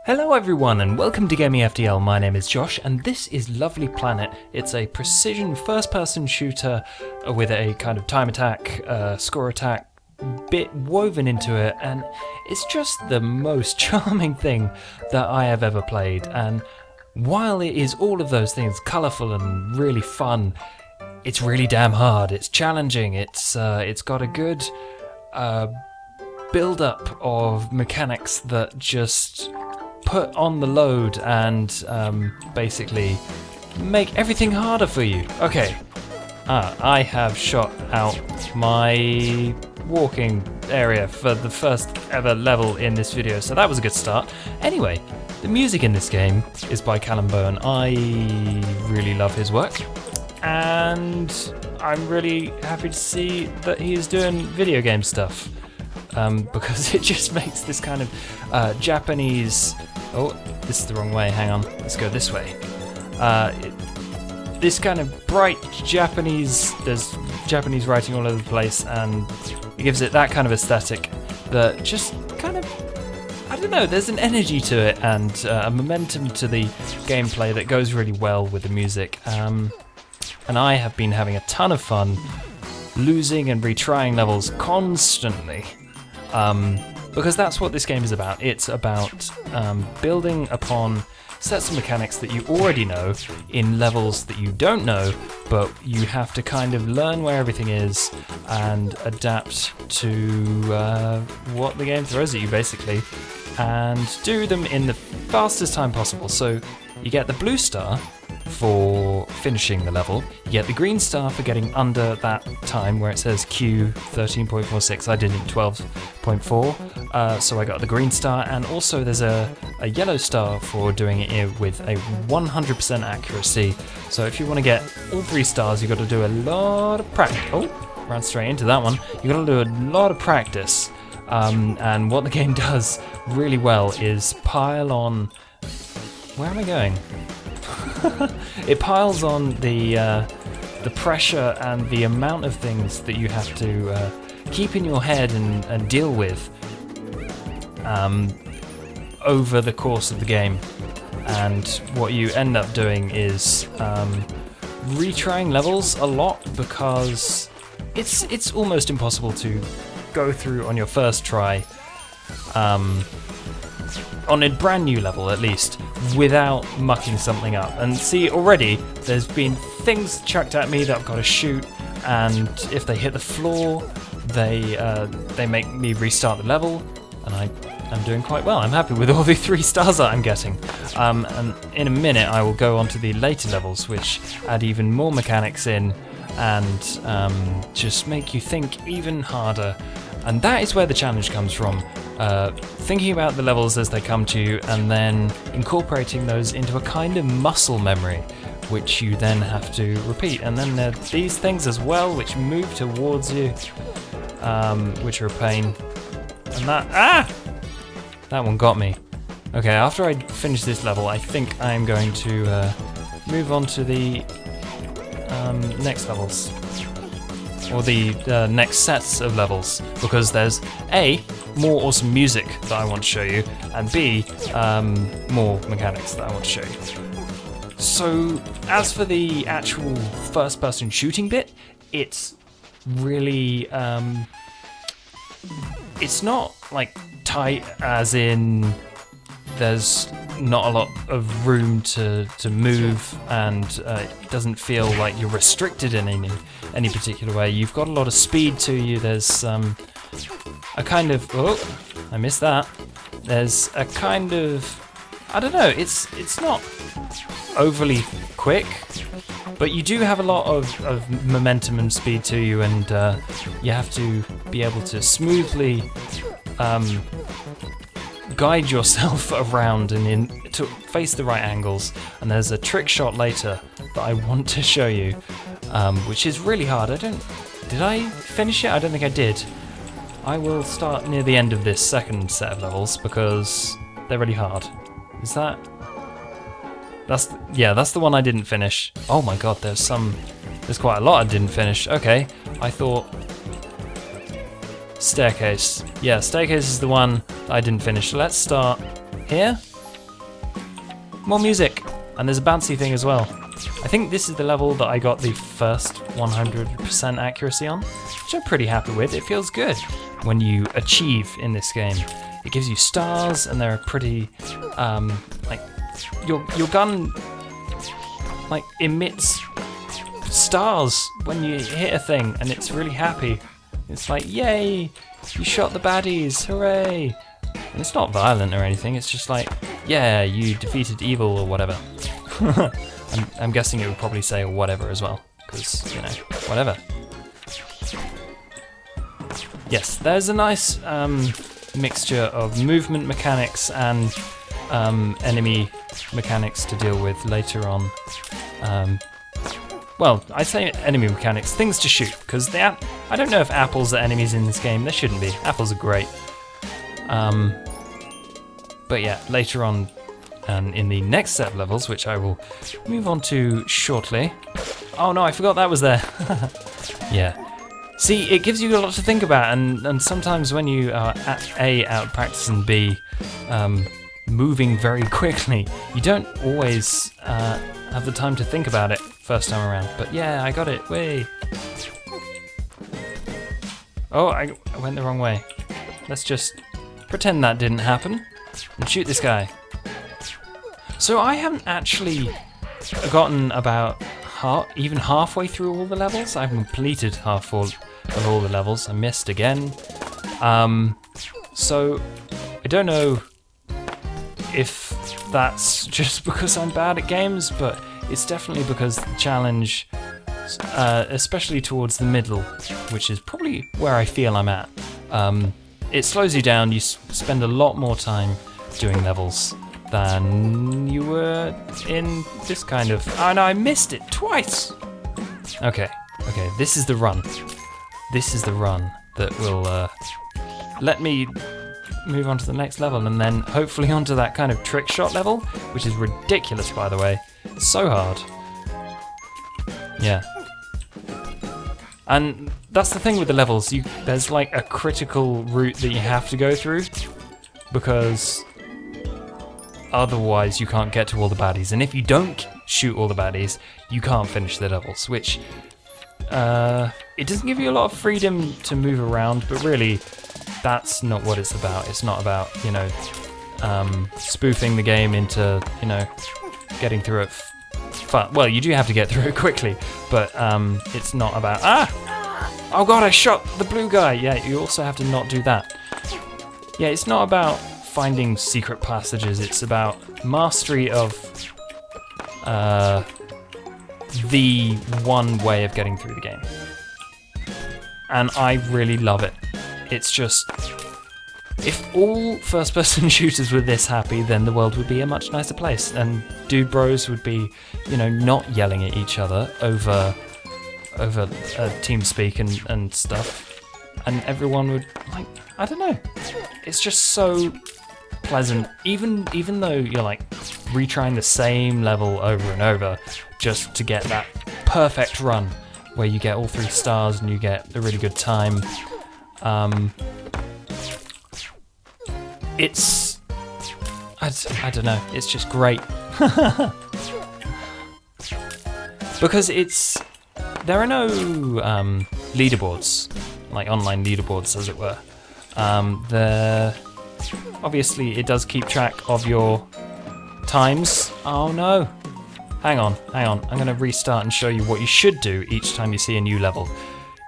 Hello everyone and welcome to Gaming FTL. My name is Josh and this is Lovely Planet. It's a precision first-person shooter with a kind of time attack, score attack bit woven into it, and it's just the most charming thing that I have ever played. And while it is all of those things, colourful and really fun, it's really damn hard. It's challenging. It's got a good build-up of mechanics that just put on the load and basically make everything harder for you. Okay, I have shot out my walking area for the first ever level in this video, so that was a good start. Anyway, the music in this game is by Callum Bowen. I really love his work, and I'm really happy to see that he is doing video game stuff. Because it just makes this kind of Japanese... Oh, this is the wrong way, hang on, let's go this way. This kind of bright Japanese, there's Japanese writing all over the place, and it gives it that kind of aesthetic that just kind of, I don't know, there's an energy to it and a momentum to the gameplay that goes really well with the music. And I have been having a ton of fun losing and retrying levels constantly. Because that's what this game is about. It's about building upon sets of mechanics that you already know in levels that you don't know, but you have to kind of learn where everything is and adapt to what the game throws at you, basically, and do them in the fastest time possible. So you get the blue star for finishing the level, you get the green star for getting under that time where it says Q 13.46, I did it 12.4, so I got the green star, and also there's a yellow star for doing it with a 100% accuracy. So if you want to get all 3 stars, you've got to do a lot of practice. Oh, ran straight into that one. You've got to do a lot of practice, and what the game does really well is pile on... Where am I going? It piles on the pressure and the amount of things that you have to keep in your head and deal with over the course of the game. And what you end up doing is retrying levels a lot, because it's almost impossible to go through on your first try, on a brand new level at least, without mucking something up. And see, already there's been things chucked at me that I've got to shoot, and if they hit the floor, they make me restart the level, and I'm doing quite well. I'm happy with all the 3 stars that I'm getting. And in a minute I will go on to the later levels, which add even more mechanics in and just make you think even harder. And that is where the challenge comes from. Thinking about the levels as they come to you and then incorporating those into a kind of muscle memory, which you then have to repeat. And then there are these things as well which move towards you, which are a pain. And that one got me. Okay, after I finish this level, I think I'm going to move on to the next levels. Or the next sets of levels, because there's A, more awesome music that I want to show you, and B, more mechanics that I want to show you. So, as for the actual first-person shooting bit, it's really, it's not like tight as in there's not a lot of room to move, and it doesn't feel like you're restricted in any particular way. You've got a lot of speed to you. There's a kind of... Oh, I missed that. There's a kind of... I don't know, it's not overly quick, but you do have a lot of momentum and speed to you, and you have to be able to smoothly guide yourself around and to face the right angles. And there's a trick shot later that I want to show you, which is really hard. Did I finish it? I don't think I did. I will start near the end of this second set of levels because they're really hard. Is that... that's the one I didn't finish. Oh my god, there's quite a lot I didn't finish. Okay, I thought... Staircase. Yeah, Staircase is the one I didn't finish. Let's start here. more music, and there's a bouncy thing as well. I think this is the level that I got the first 100% accuracy on, which I'm pretty happy with. It feels good when you achieve in this game. It gives you stars, and they're pretty, like, your gun, like, emits stars when you hit a thing, and it's really happy. It's like, yay, you shot the baddies, hooray! And it's not violent or anything, it's just like, yeah, you defeated evil or whatever. I'm guessing it would probably say whatever as well, because, you know, whatever. Yes, there's a nice mixture of movement mechanics and enemy mechanics to deal with later on. Well, I say enemy mechanics, things to shoot, because I don't know if apples are enemies in this game. They shouldn't be. Apples are great. But yeah, later on, and in the next set of levels, which I will move on to shortly. Oh no, I forgot that was there. Yeah. See, it gives you a lot to think about, and sometimes when you are A, out of practice, and B, moving very quickly, you don't always have the time to think about it first time around. But yeah, I got it, way. Oh, I went the wrong way. Let's just pretend that didn't happen and shoot this guy. So I haven't actually gotten about even halfway through all the levels. I've completed half of all the levels. I missed again. So I don't know if that's just because I'm bad at games, but it's definitely because the challenge, especially towards the middle, which is probably where I feel I'm at, it slows you down. You spend a lot more time doing levels than you were in this kind of... Oh no, I missed it twice! Okay, this is the run. This is the run that will let me move on to the next level, and then hopefully onto that kind of trick shot level, which is ridiculous, by the way. It's so hard. Yeah. And that's the thing with the levels, there's like a critical route that you have to go through, because otherwise you can't get to all the baddies, and if you don't shoot all the baddies, you can't finish the levels, which it doesn't give you a lot of freedom to move around, but really that's not what it's about. It's not about, you know, spoofing the game into, you know, getting through it fun. Well, you do have to get through it quickly, but it's not about, oh god, I shot the blue guy. Yeah, you also have to not do that. Yeah, it's not about finding secret passages, it's about mastery of the one way of getting through the game. And I really love it. It's just, if all first-person shooters were this happy, then the world would be a much nicer place, and dude bros would be, you know, not yelling at each other over TeamSpeak and stuff, and everyone would, like, I don't know, it's just so pleasant, even though you're like retrying the same level over and over just to get that perfect run where you get all 3 stars and you get a really good time. It's, I don't know, it's just great. Because there are no leaderboards, like online leaderboards as it were. Obviously it does keep track of your times. Oh no, hang on, I'm gonna restart and show you what you should do each time you see a new level.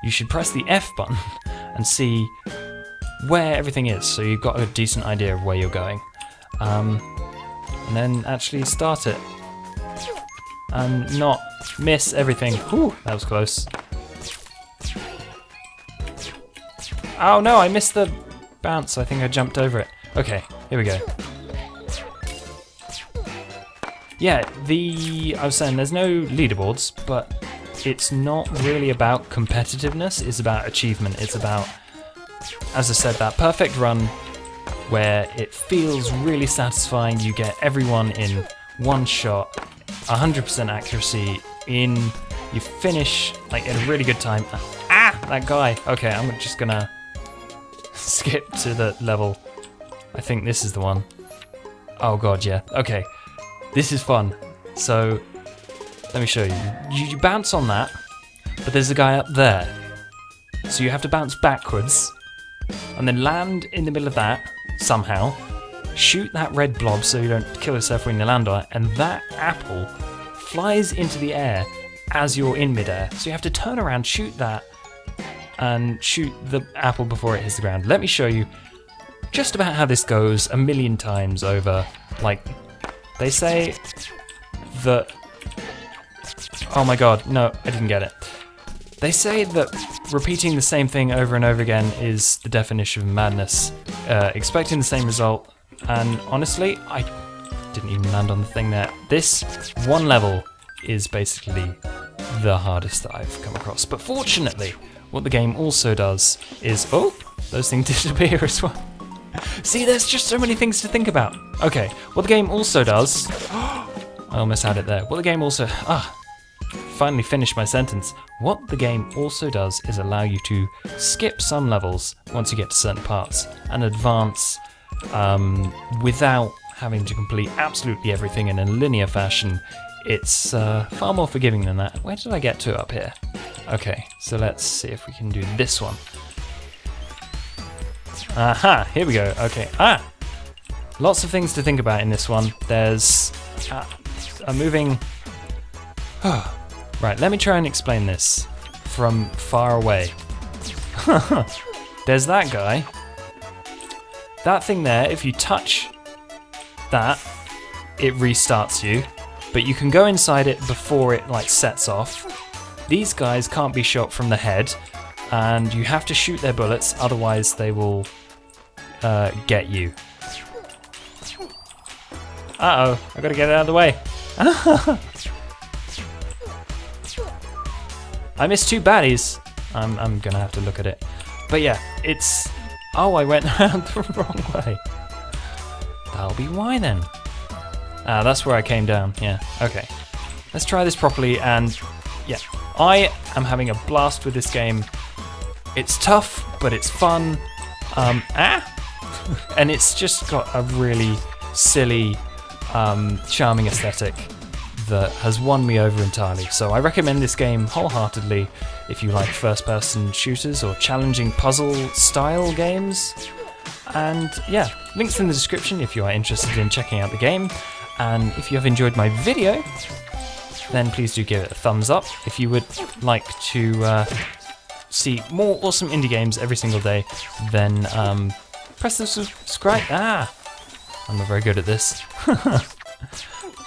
You should press the F button and see where everything is, so you've got a decent idea of where you're going. And then actually start it. And not miss everything. Whew, that was close. Oh no, I missed the bounce. I think I jumped over it. Okay, here we go. Yeah, I was saying there's no leaderboards, but it's not really about competitiveness, it's about achievement. It's about, as I said, that perfect run where it feels really satisfying. You get everyone in one shot, 100% accuracy, you finish like in a really good time. That guy. Okay, I'm just gonna skip to the level. I think this is the one. Oh god, yeah. Okay. This is fun. So, let me show you. You bounce on that, but there's a guy up there. So you have to bounce backwards, and then land in the middle of that, somehow. Shoot that red blob so you don't kill yourself when you land on it, and that apple flies into the air as you're in midair. So you have to turn around, shoot that, and shoot the apple before it hits the ground. Let me show you just about how this goes a million times over. Like, they say that... Oh my god, no, I didn't get it. They say that repeating the same thing over and over again is the definition of madness. Expecting the same result, and honestly, I didn't even land on the thing there. This one level is basically the hardest that I've come across. But fortunately, what the game also does is... Oh, those things disappear as well. See, there's just so many things to think about. Okay, what the game also does... I almost had it there. What the game also... finally finished my sentence. What the game also does is allow you to skip some levels once you get to certain parts and advance without having to complete absolutely everything in a linear fashion. It's far more forgiving than that. Where did I get to up here? Okay, so let's see if we can do this one. Aha, here we go. Okay, lots of things to think about in this one. There's a moving... Right, let me try and explain this from far away. There's that guy. That thing there, if you touch that, it restarts you, but you can go inside it before it like sets off. These guys can't be shot from the head, and you have to shoot their bullets, otherwise they will get you. Uh-oh, I gotta get it out of the way. I missed two baddies. I'm gonna have to look at it. But yeah, it's... Oh, I went around the wrong way. That'll be why then. That's where I came down, yeah, okay. Let's try this properly, and yeah, I am having a blast with this game. It's tough, but it's fun. And it's just got a really silly, charming aesthetic that has won me over entirely. So I recommend this game wholeheartedly if you like first-person shooters or challenging puzzle-style games. And yeah, links in the description if you are interested in checking out the game. And if you have enjoyed my video, then please do give it a thumbs up. If you would like to see more awesome indie games every single day, then press the subscribe... I'm not very good at this.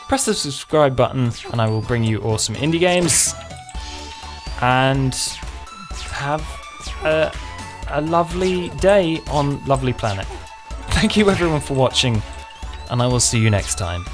Press the subscribe button and I will bring you awesome indie games. And have a lovely day on Lovely Planet. Thank you everyone for watching, and I will see you next time.